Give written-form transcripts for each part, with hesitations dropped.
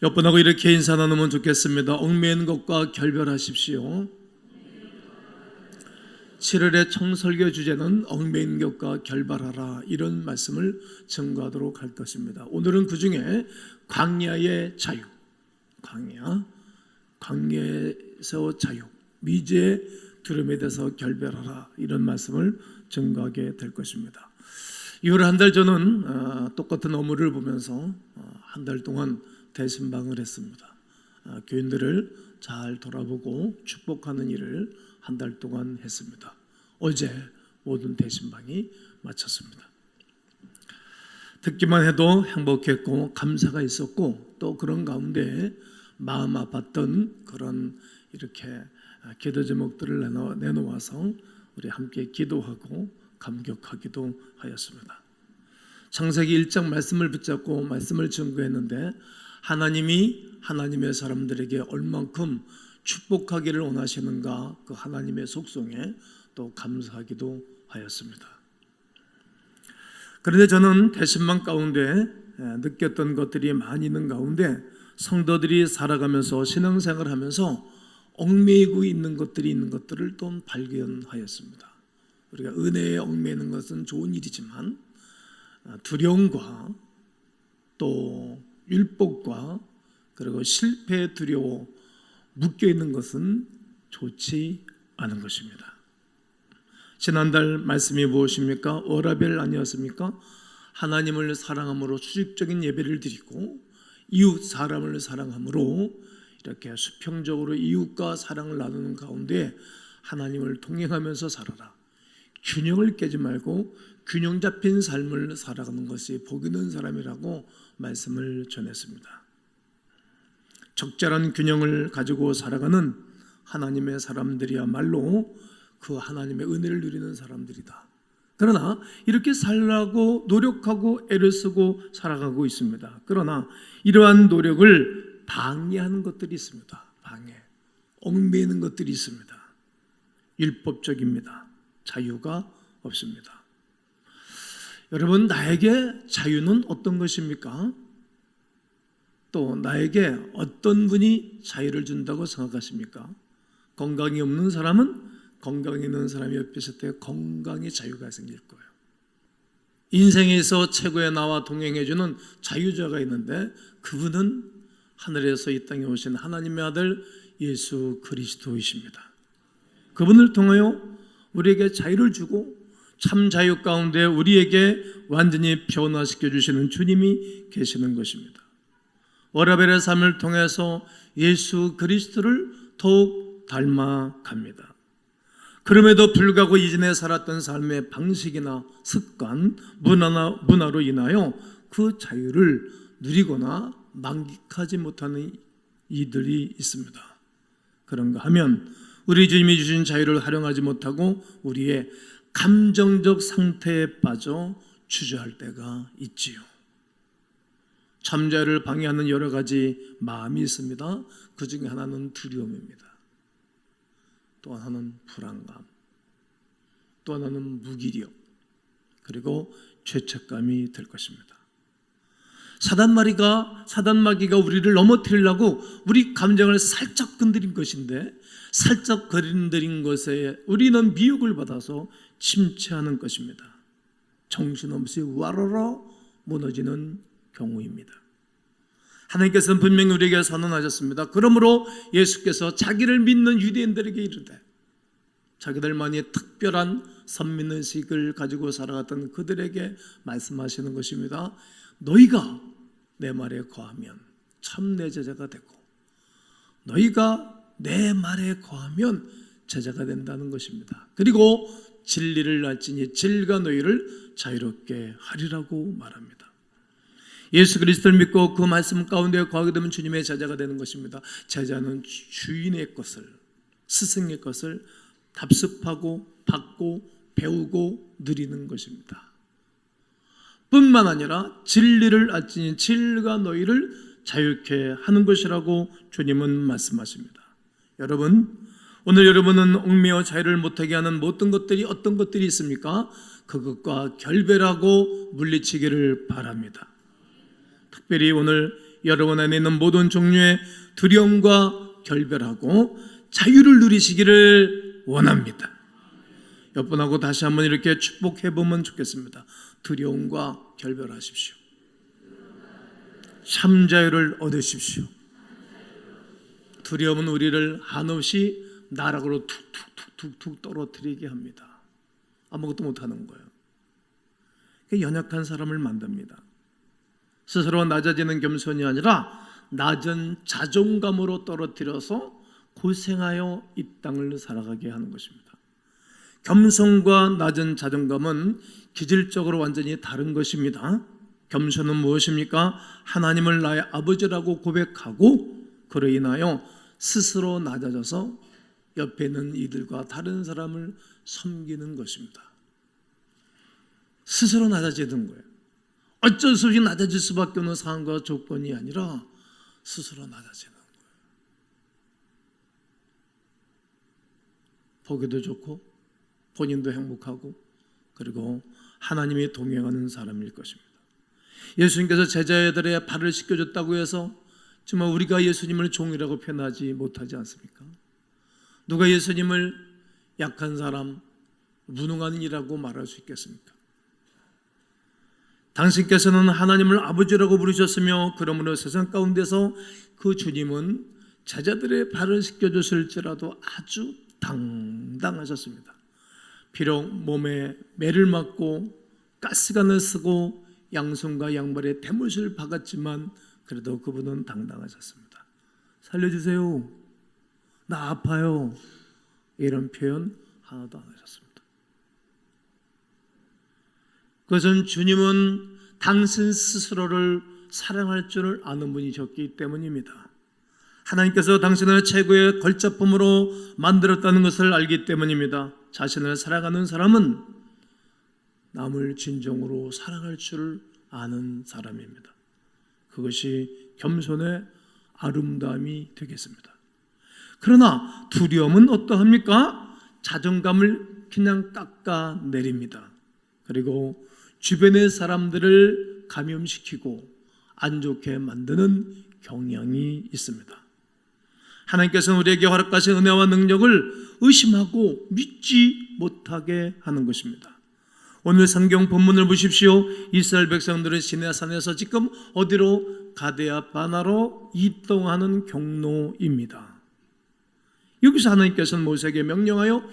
옆분하고 이렇게 인사 나누면 좋겠습니다. 얽매인 것과 결별하십시오. 7월의 총설교 주제는 얽매인 것과 결별하라, 이런 말씀을 증거하도록 할 것입니다. 오늘은 그 중에 광야의 자유, 광야에서 자유, 미제의 두려움에 대해서 결별하라, 이런 말씀을 증거하게 될 것입니다. 2월 한 달 저는 똑같은 업무를 보면서 한 달 동안 대신방을 했습니다. 교인들을 잘 돌아보고 축복하는 일을 한 달 동안 했습니다. 어제 모든 대신방이 마쳤습니다. 듣기만 해도 행복했고 감사가 있었고, 또 그런 가운데 마음 아팠던 그런 이렇게 기도 제목들을 내놓아서 우리 함께 기도하고 감격하기도 하였습니다. 창세기 1장 말씀을 붙잡고 말씀을 증거했는데, 하나님이 하나님의 사람들에게 얼만큼 축복하기를 원하시는가, 그 하나님의 속성에 또 감사하기도 하였습니다. 그런데 저는 대신방 가운데 느꼈던 것들이 많이 있는 가운데, 성도들이 살아가면서 신앙생활을 하면서 얽매이고 있는 것들을 또 발견하였습니다. 우리가 은혜에 얽매이는 것은 좋은 일이지만 두려움과 또 율법과 그리고 실패에 두려워 묶여있는 것은 좋지 않은 것입니다. 지난달 말씀이 무엇입니까? 워라벨 아니었습니까? 하나님을 사랑함으로 수직적인 예배를 드리고 이웃 사람을 사랑함으로 이렇게 수평적으로 이웃과 사랑을 나누는 가운데 하나님을 동행하면서 살아라. 균형을 깨지 말고 균형 잡힌 삶을 살아가는 것이 복 있는 사람이라고 말씀을 전했습니다. 적절한 균형을 가지고 살아가는 하나님의 사람들이야말로 그 하나님의 은혜를 누리는 사람들이다. 그러나 이렇게 살라고 노력하고 애를 쓰고 살아가고 있습니다. 그러나 이러한 노력을 방해하는 것들이 있습니다. 얽매이는 것들이 있습니다. 율법적입니다. 자유가 없습니다. 여러분, 나에게 자유는 어떤 것입니까? 또 나에게 어떤 분이 자유를 준다고 생각하십니까? 건강이 없는 사람은 건강이 있는 사람이 옆에 있을 때 건강의 자유가 생길 거예요. 인생에서 최고의 나와 동행해주는 자유자가 있는데, 그분은 하늘에서 이 땅에 오신 하나님의 아들 예수 그리스도이십니다. 그분을 통하여 우리에게 자유를 주고 참 자유 가운데 우리에게 완전히 변화시켜 주시는 주님이 계시는 것입니다. 워라벨의 삶을 통해서 예수 그리스도를 더욱 닮아갑니다. 그럼에도 불구하고 이전에 살았던 삶의 방식이나 습관, 문화로 인하여 그 자유를 누리거나 만끽하지 못하는 이들이 있습니다. 그런가 하면 우리 주님이 주신 자유를 활용하지 못하고 우리의 감정적 상태에 빠져 주저할 때가 있지요. 참자유를 방해하는 여러 가지 마음이 있습니다. 그 중에 하나는 두려움입니다. 또 하나는 불안감, 또 하나는 무기력, 그리고 죄책감이 될 것입니다. 사단마귀가 우리를 넘어뜨리려고 우리 감정을 살짝 건드린 것인데, 살짝 건드린 것에 우리는 미혹을 받아서 침체하는 것입니다. 정신없이 와르르 무너지는 경우입니다. 하나님께서는 분명히 우리에게 선언하셨습니다. 그러므로 예수께서 자기를 믿는 유대인들에게 이르되, 자기들만이 특별한 선민의식을 가지고 살아갔던 그들에게 말씀하시는 것입니다. 너희가 내 말에 거하면 참 내 제자가 되고, 너희가 내 말에 거하면 제자가 된다는 것입니다. 그리고 진리를 알지니 진리가 너희를 자유롭게 하리라고 말합니다. 예수 그리스도를 믿고 그 말씀 가운데 거하게 되면 주님의 제자가 되는 것입니다. 제자는 주인의 것을, 스승의 것을 답습하고 받고 배우고 누리는 것입니다. 뿐만 아니라 진리를 알지니 진리가 너희를 자유케 하는 것이라고 주님은 말씀하십니다. 여러분, 오늘 여러분은 얽매여 자유를 못하게 하는 어떤 것들이 있습니까? 그것과 결별하고 물리치기를 바랍니다. 특별히 오늘 여러분 안에 있는 모든 종류의 두려움과 결별하고 자유를 누리시기를 원합니다. 옆분하고 다시 한번 이렇게 축복해 보면 좋겠습니다. 두려움과 결별하십시오. 참 자유를 얻으십시오. 두려움은 우리를 한없이 나락으로 툭툭툭툭 떨어뜨리게 합니다. 아무것도 못하는 거예요. 연약한 사람을 만듭니다. 스스로 낮아지는 겸손이 아니라 낮은 자존감으로 떨어뜨려서 고생하여 이 땅을 살아가게 하는 것입니다. 겸손과 낮은 자존감은 기질적으로 완전히 다른 것입니다. 겸손은 무엇입니까? 하나님을 나의 아버지라고 고백하고 그로 인하여 스스로 낮아져서 옆에 있는 이들과 다른 사람을 섬기는 것입니다. 스스로 낮아지는 거예요. 어쩔 수 없이 낮아질 수밖에 없는 상황과 조건이 아니라 스스로 낮아지는 거예요. 보기도 좋고 본인도 행복하고 그리고 하나님이 동행하는 사람일 것입니다. 예수님께서 제자들의 발을 씻겨줬다고 해서 정말 우리가 예수님을 종이라고 표현하지 못하지 않습니까? 누가 예수님을 약한 사람, 무능한 이라고 말할 수 있겠습니까? 당신께서는 하나님을 아버지라고 부르셨으며 그러므로 세상 가운데서 그 주님은 제자들의 발을 씻겨줬을지라도 아주 당당하셨습니다. 비록 몸에 매를 맞고 가스관을 쓰고 양손과 양발에 대못을 박았지만 그래도 그분은 당당하셨습니다. 살려주세요. 나 아파요. 이런 표현 하나도 안 하셨습니다. 그것은 주님은 당신 스스로를 사랑할 줄을 아는 분이셨기 때문입니다. 하나님께서 당신을 최고의 걸작품으로 만들었다는 것을 알기 때문입니다. 자신을 사랑하는 사람은 남을 진정으로 사랑할 줄을 아는 사람입니다. 그것이 겸손의 아름다움이 되겠습니다. 그러나 두려움은 어떠합니까? 자존감을 그냥 깎아내립니다. 그리고 주변의 사람들을 감염시키고 안 좋게 만드는 경향이 있습니다. 하나님께서는 우리에게 허락하신 은혜와 능력을 의심하고 믿지 못하게 하는 것입니다. 오늘 성경 본문을 보십시오. 이스라엘 백성들은 시내산에서 지금 어디로? 가데아 바나로 이동하는 경로입니다. 여기서 하나님께서는 모세에게 명령하여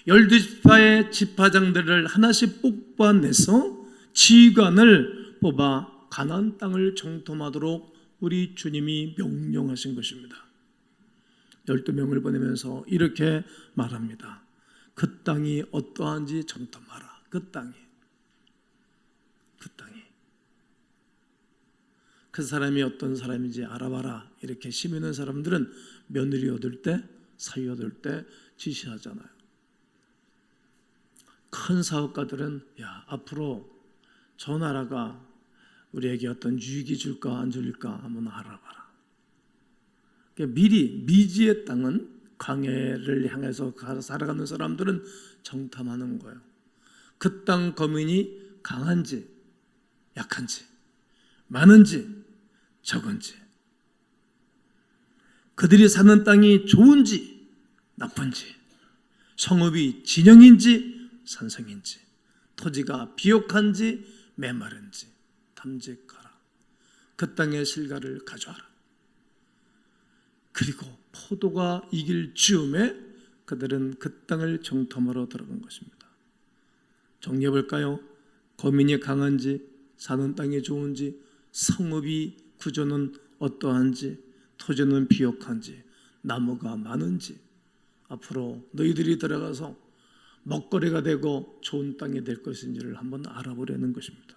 12지파의 지파장들을 하나씩 뽑아내서 지휘관을 뽑아 가나안 땅을 정탐하도록 우리 주님이 명령하신 것입니다. 12명을 보내면서 이렇게 말합니다. 그 땅이 어떠한지 정탐하라. 그 땅이 그 사람이 어떤 사람인지 알아봐라. 이렇게 힘 있는 사람들은 며느리 얻을 때, 사위 얻을 때 지시하잖아요. 큰 사업가들은 야, 앞으로 저 나라가 우리에게 어떤 유익이 줄까 안 줄까 한번 알아봐라. 그러니까 미리 미지의 땅은 광야를 향해서 살아가는 사람들은 정탐하는 거예요. 그 땅 거민이 강한지 약한지 많은지 적은지 그들이 사는 땅이 좋은지 나쁜지 성읍이 진영인지 산성인지 토지가 비옥한지 메마른지 탐색하라. 그 땅의 실과를 가져와라. 그리고 포도가 이길 즈음에 그들은 그 땅을 정탐하러 들어간 것입니다. 정리해 볼까요? 거민이 강한지 사는 땅이 좋은지 성읍이 구조는 어떠한지 토지는 비옥한지 나무가 많은지 앞으로 너희들이 들어가서 먹거리가 되고 좋은 땅이 될 것인지를 한번 알아보려는 것입니다.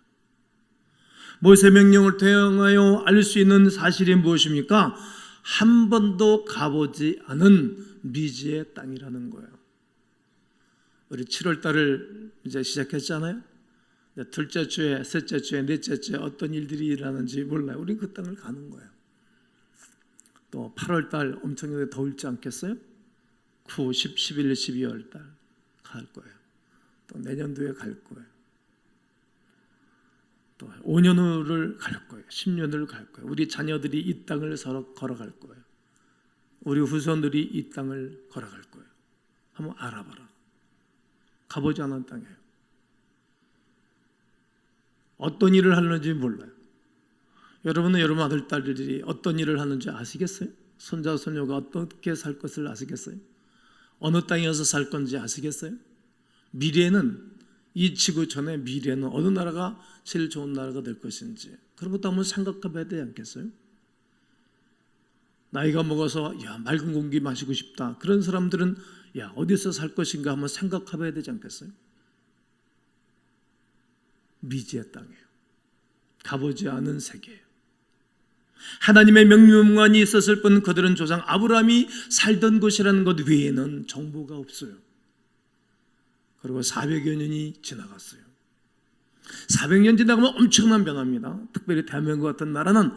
모세 명령을 대응하여 알 수 있는 사실이 무엇입니까? 한 번도 가보지 않은 미지의 땅이라는 거예요. 우리 7월 달을 이제 시작했잖아요. 둘째 주에, 셋째 주에, 넷째 주에 어떤 일들이 일어나는지 몰라요. 우리 그 땅을 가는 거예요. 또 8월 달 엄청나게 더울지 않겠어요? 9, 10, 11, 12월 달 갈 거예요. 또 내년도에 갈 거예요. 또 5년을 갈 거예요. 10년을 갈 거예요. 우리 자녀들이 이 땅을 서로 걸어갈 거예요. 우리 후손들이 이 땅을 걸어갈 거예요. 한번 알아봐라. 가보지 않은 땅이에요. 어떤 일을 하는지 몰라요. 여러분은 여러분 아들, 딸들이 어떤 일을 하는지 아시겠어요? 손자, 손녀가 어떻게 살 것을 아시겠어요? 어느 땅에서 살 건지 아시겠어요? 미래는 이 지구촌의 미래는 어느 나라가 제일 좋은 나라가 될 것인지 그런 것도 한번 생각해봐야 되지 않겠어요? 나이가 먹어서 맑은 공기 마시고 싶다 그런 사람들은 어디서 살 것인가 한번 생각해봐야 되지 않겠어요? 미지의 땅이에요. 가보지 않은 세계예요. 하나님의 명령만이 있었을 뿐 그들은 조상 아브라함이 살던 곳이라는 것 외에는 정보가 없어요. 그리고 400여 년이 지나갔어요. 400년 지나가면 엄청난 변화입니다. 특별히 대한민국 같은 나라는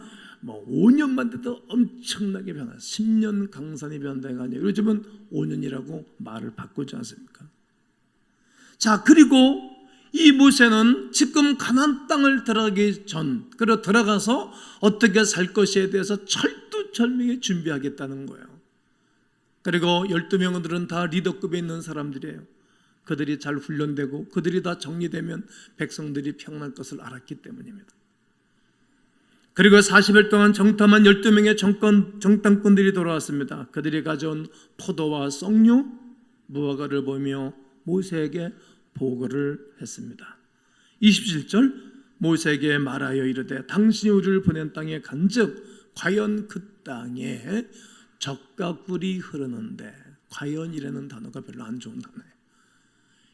5년만 돼도 엄청나게 변화해요. 10년 강산이 변화가 아니에요. 요즘은 5년이라고 말을 바꾸지 않습니까? 자, 그리고 이 모세는 지금 가나안 땅을 들어가기 전, 그리고 들어가서 어떻게 살 것에 대해서 철두철미하게 준비하겠다는 거예요. 그리고 12명들은 다 리더급에 있는 사람들이에요. 그들이 잘 훈련되고 그들이 다 정리되면 백성들이 평안할 것을 알았기 때문입니다. 그리고 40일 동안 정탐한 12명의 정탐꾼들이 돌아왔습니다. 그들이 가져온 포도와 썩류, 무화과를 보며 모세에게 보고를 했습니다. 27절 모세에게 말하여 이르되 당신이 우리를 보낸 땅에 간즉 과연 그 땅에 젖과 꿀이 흐르는데, 과연이라는 단어가 별로 안 좋은 단어예요.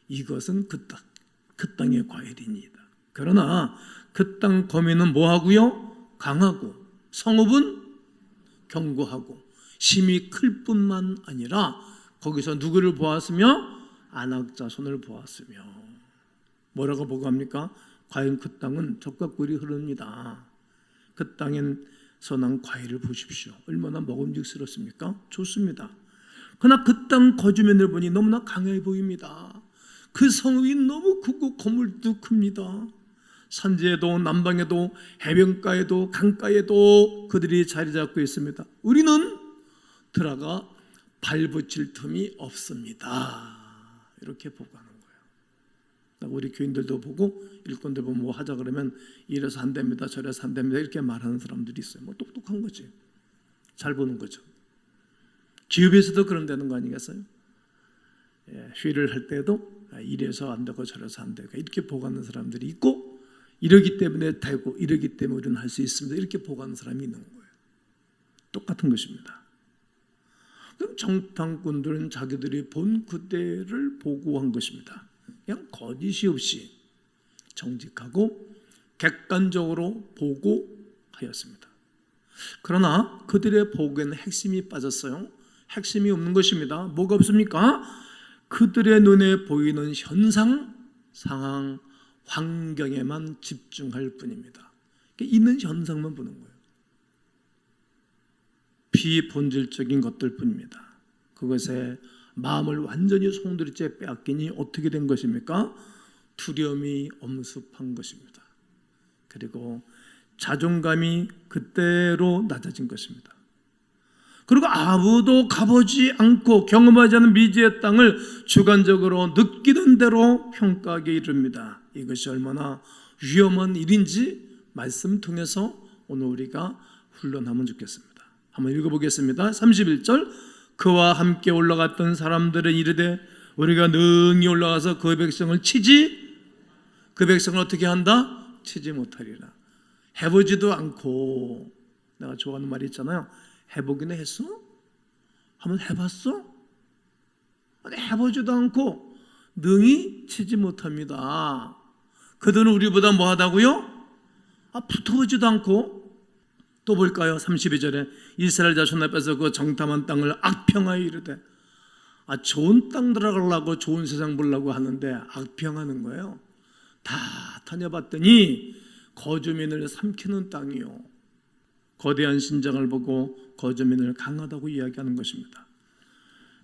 이것은 그 땅의 과일이니이다. 그러나 그 땅 거민은 뭐하고요? 강하고 성읍은 견고하고 심이 클 뿐만 아니라 거기서 누구를 보았으며 아낙 자손을 보았으며 뭐라고 보고합니까? 과연 그 땅은 젖과 꿀이 흐릅니다. 그 땅엔 선한 과일을 보십시오. 얼마나 먹음직스럽습니까? 좋습니다. 그러나 그 땅 거주민을 보니 너무나 강해 보입니다. 그 성읍이 너무 크고 건물도 큽니다. 산지에도 남방에도 해변가에도 강가에도 그들이 자리 잡고 있습니다. 우리는 들어가 발붙일 틈이 없습니다. 이렇게 보고하는 거예요. 우리 교인들도 보고 일꾼들 보면 뭐 하자 그러면 이래서 안 됩니다, 저래서 안 됩니다 이렇게 말하는 사람들이 있어요. 뭐 똑똑한 거지. 잘 보는 거죠. 기업에서도 그런 되는 거 아니겠어요? 회의를 할 때도 이래서 안 되고 저래서 안 되고 이렇게 보고하는 사람들이 있고, 이러기 때문에 되고 이러기 때문에 우리는 할 수 있습니다 이렇게 보고하는 사람이 있는 거예요. 똑같은 것입니다. 그럼 정탐꾼들은 자기들이 본 그대를 보고한 것입니다. 그냥 거짓이 없이 정직하고 객관적으로 보고하였습니다. 그러나 그들의 보고에는 핵심이 빠졌어요. 핵심이 없는 것입니다. 뭐가 없습니까? 그들의 눈에 보이는 현상, 상황, 환경에만 집중할 뿐입니다. 있는 현상만 보는 거예요. 비본질적인 것들 뿐입니다. 그것에 마음을 완전히 송두리째 빼앗기니 어떻게 된 것입니까? 두려움이 엄습한 것입니다. 그리고 자존감이 그때로 낮아진 것입니다. 그리고 아무도 가보지 않고 경험하지 않은 미지의 땅을 주관적으로 느끼는 대로 평가하게 이릅니다. 이것이 얼마나 위험한 일인지 말씀 통해서 오늘 우리가 훈련하면 좋겠습니다. 한번 읽어보겠습니다. 31절 그와 함께 올라갔던 사람들은 이르되 우리가 능히 올라가서 그 백성을 치지, 그 백성을 어떻게 한다? 치지 못하리라. 해보지도 않고, 내가 좋아하는 말이 있잖아요. 해보기는 했어? 한번 해봤어? 아니, 해보지도 않고 능히 치지 못합니다. 그들은 우리보다 뭐하다고요? 붙어보지도 않고. 또 볼까요? 32절에 이스라엘 자손 앞에서 그 정탐한 땅을 악평하여 이르되, 좋은 땅 들어가려고 좋은 세상 보려고 하는데 악평하는 거예요. 다 다녀봤더니 거주민을 삼키는 땅이요, 거대한 신장을 보고 거주민을 강하다고 이야기하는 것입니다.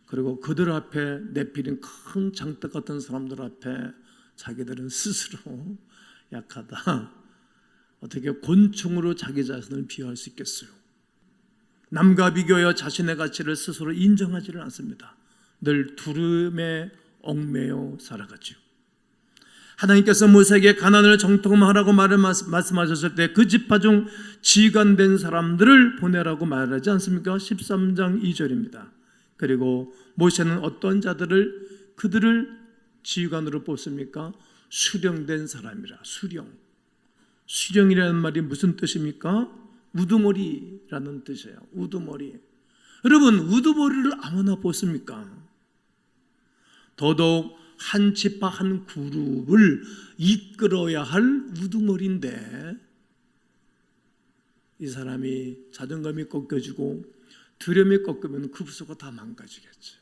그리고 그들 앞에 내필인 큰 장대 같은 사람들 앞에 자기들은 스스로 약하다, 어떻게 곤충으로 자기 자신을 비유할 수 있겠어요? 남과 비교하여 자신의 가치를 스스로 인정하지를 않습니다. 늘 두려움에 얽매여 살아가지요. 하나님께서 모세에게 가나안을 정통하라고 말씀하셨을 때 그 지파 중 지간된 사람들을 보내라고 말하지 않습니까? 13장 2절입니다. 그리고 모세는 어떤 자들을 그들을 지휘관으로 뽑습니까? 수령된 사람이라. 수령이라는 말이 무슨 뜻입니까? 우두머리라는 뜻이에요. 우두머리. 여러분, 우두머리를 아무나 뽑습니까? 더더욱 한 지파 한 그룹을 이끌어야 할 우두머리인데 이 사람이 자존감이 꺾여지고 두려움이 꺾이면 그 부서가 다 망가지겠죠.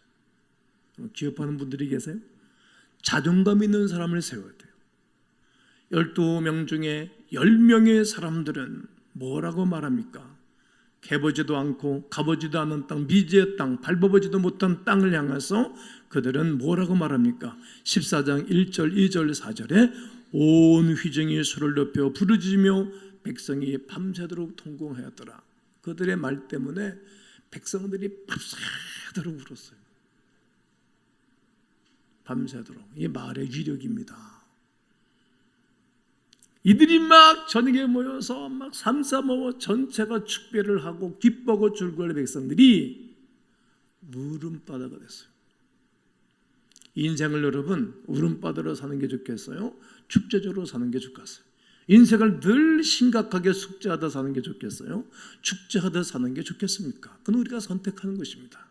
기업하는 분들이 계세요? 자존감 있는 사람을 세워야 돼요. 12명 중에 10명의 사람들은 뭐라고 말합니까? 개보지도 않고 가보지도 않은 땅, 미지의 땅, 밟아보지도 못한 땅을 향해서 그들은 뭐라고 말합니까? 14장 1절, 2절, 4절에 온 휘정이 수를 높여 부르짖으며 백성이 밤새도록 통곡하였더라. 그들의 말 때문에 백성들이 밤새도록 울었어요. 밤새도록. 이 말의 위력입니다. 이들이 막 저녁에 모여서 막 삼삼오오 전체가 축배를 하고 기뻐하고 즐거워하는 백성들이 울음바다가 됐어요. 인생을 여러분 울음바다로 사는 게 좋겠어요? 축제적으로 사는 게 좋겠어요? 인생을 늘 심각하게 숙제하다 사는 게 좋겠어요? 축제하다 사는 게 좋겠습니까? 그건 우리가 선택하는 것입니다.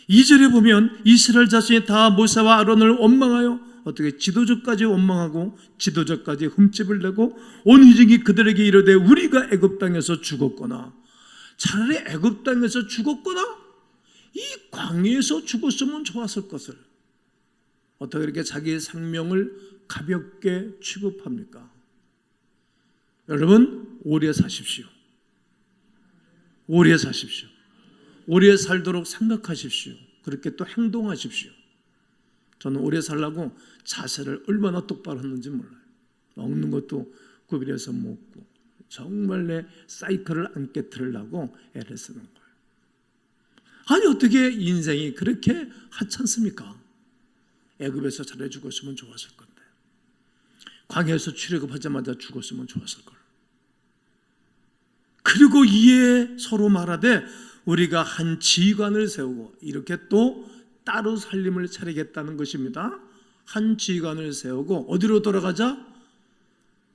2절에 보면 이스라엘 자손이 다 모세와 아론을 원망하여 어떻게 지도자까지 원망하고 지도자까지 흠집을 내고 온 회중이 그들에게 이르되 우리가 애굽 땅에서 죽었거나 차라리 애굽 땅에서 죽었거나 이 광야에서 죽었으면 좋았을 것을 어떻게 이렇게 자기의 생명을 가볍게 취급합니까? 여러분 오래 사십시오. 오래 사십시오. 오래 살도록 생각하십시오. 그렇게 또 행동하십시오. 저는 오래 살라고 자세를 얼마나 똑바로 했는지 몰라요. 먹는 것도 구비해서 먹고 정말 내 사이클을 안 깨트리려고 애를 쓰는 거예요. 아니 어떻게 인생이 그렇게 하찮습니까? 애굽에서 차라리 죽었으면 좋았을 건데 광야에서 출애굽하자마자 죽었으면 좋았을 걸. 그리고 이에 서로 말하되 우리가 한 지휘관을 세우고 이렇게 또 따로 살림을 차리겠다는 것입니다. 한 지휘관을 세우고 어디로 돌아가자?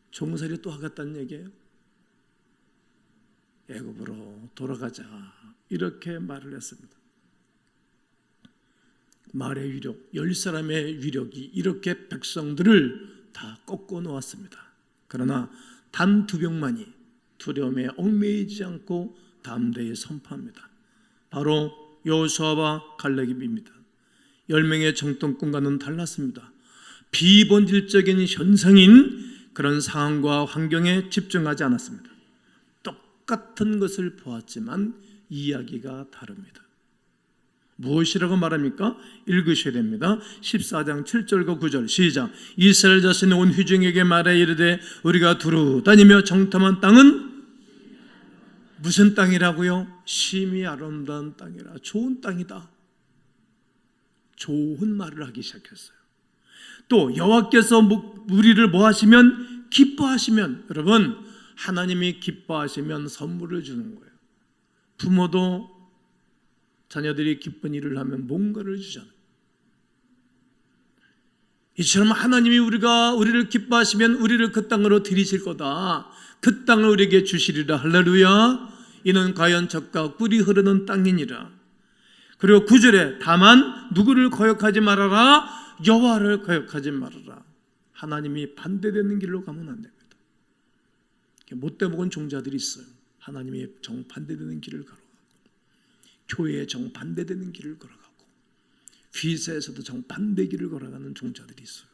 종살이 또 하겠다는 얘기예요. 애굽으로 돌아가자 이렇게 말을 했습니다. 말의 위력, 10사람의 위력이 이렇게 백성들을 다 꺾어 놓았습니다. 그러나 단 2명만이 두려움에 얽매이지 않고 담대히 선포합니다. 바로 여호수아와 갈렙입니다. 10명의 정통꾼과는 달랐습니다. 비본질적인 현상인 그런 상황과 환경에 집중하지 않았습니다. 똑같은 것을 보았지만 이야기가 다릅니다. 무엇이라고 말합니까? 읽으셔야 됩니다. 14장 7절과 9절 시작. 이스라엘 자손이 온 회중에게 말해 이르되 우리가 두루 다니며 정탐한 땅은 무슨 땅이라고요? 심히 아름다운 땅이라. 좋은 땅이다. 좋은 말을 하기 시작했어요. 또 여호와께서 우리를 뭐 하시면? 기뻐하시면. 여러분 하나님이 기뻐하시면 선물을 주는 거예요. 부모도 자녀들이 기쁜 일을 하면 뭔가를 주잖아요. 이처럼 하나님이 우리를 기뻐하시면 우리를 그 땅으로 들이실 거다. 그 땅을 우리에게 주시리라. 할렐루야. 이는 과연 젖과 꿀이 흐르는 땅이니라. 그리고 9절에 다만 누구를 거역하지 말아라. 여호와를 거역하지 말아라. 하나님이 반대되는 길로 가면 안 됩니다. 못돼 먹은 종자들이 있어요. 하나님이 정반대되는 길을 걸어가고 교회에 정반대되는 길을 걸어가고 귀세에서도 정반대 길을 걸어가는 종자들이 있어요.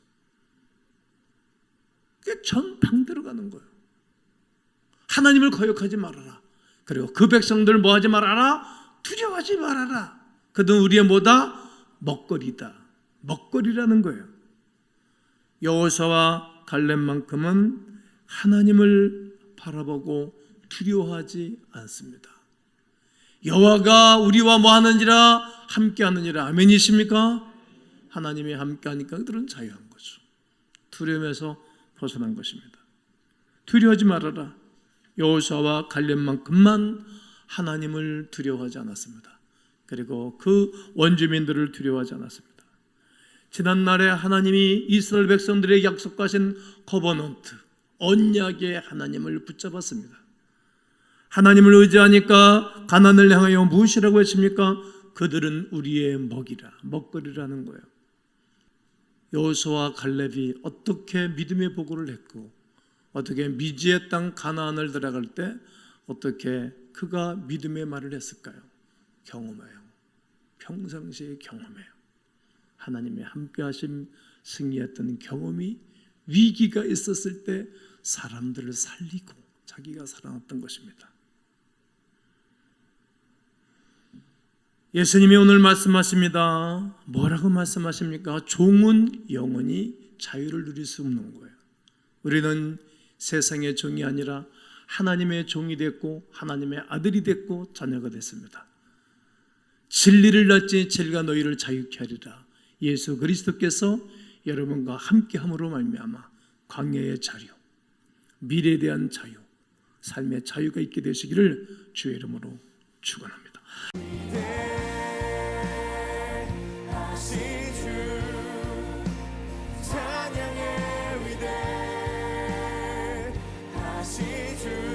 그게 정반대로 가는 거예요. 하나님을 거역하지 말아라. 그리고 그 백성들 뭐 하지 말아라? 두려워하지 말아라. 그들은 우리의 뭐다? 먹거리다. 먹거리라는 거예요. 여호수아와 갈렙만큼은 하나님을 바라보고 두려워하지 않습니다. 여호와가 우리와 뭐하느니라 함께하느니라. 아멘이십니까? 하나님이 함께하니까 그들은 자유한 거죠. 두려움에서 벗어난 것입니다. 두려워하지 말아라. 여호수아와 갈렙만큼만 하나님을 두려워하지 않았습니다. 그리고 그 원주민들을 두려워하지 않았습니다. 지난날에 하나님이 이스라엘 백성들에게 약속하신 커버넌트, 언약의 하나님을 붙잡았습니다. 하나님을 의지하니까 가나안을 향하여 무엇이라고 외칩니까? 그들은 우리의 먹거리라는 거예요. 여호수아와 갈렙이 어떻게 믿음의 보고를 했고, 어떻게 미지의 땅 가나안을 들어갈 때 어떻게 그가 믿음의 말을 했을까요? 경험해요. 평상시에 경험해요. 하나님의 함께하심, 승리했던 경험이 위기가 있었을 때 사람들을 살리고 자기가 살아났던 것입니다. 예수님이 오늘 말씀하십니다. 뭐라고 말씀하십니까? 종은 영원히 자유를 누릴 수 없는 거예요. 우리는 세상의 종이 아니라 하나님의 종이 됐고 하나님의 아들이 됐고 자녀가 됐습니다. 진리를 낳지 진리가 너희를 자유케 하리라. 예수 그리스도께서 여러분과 함께함으로 말미암아 광야의 자유, 미래에 대한 자유, 삶의 자유가 있게 되시기를 주의 이름으로 축원합니다. 찬양의 위대하신 주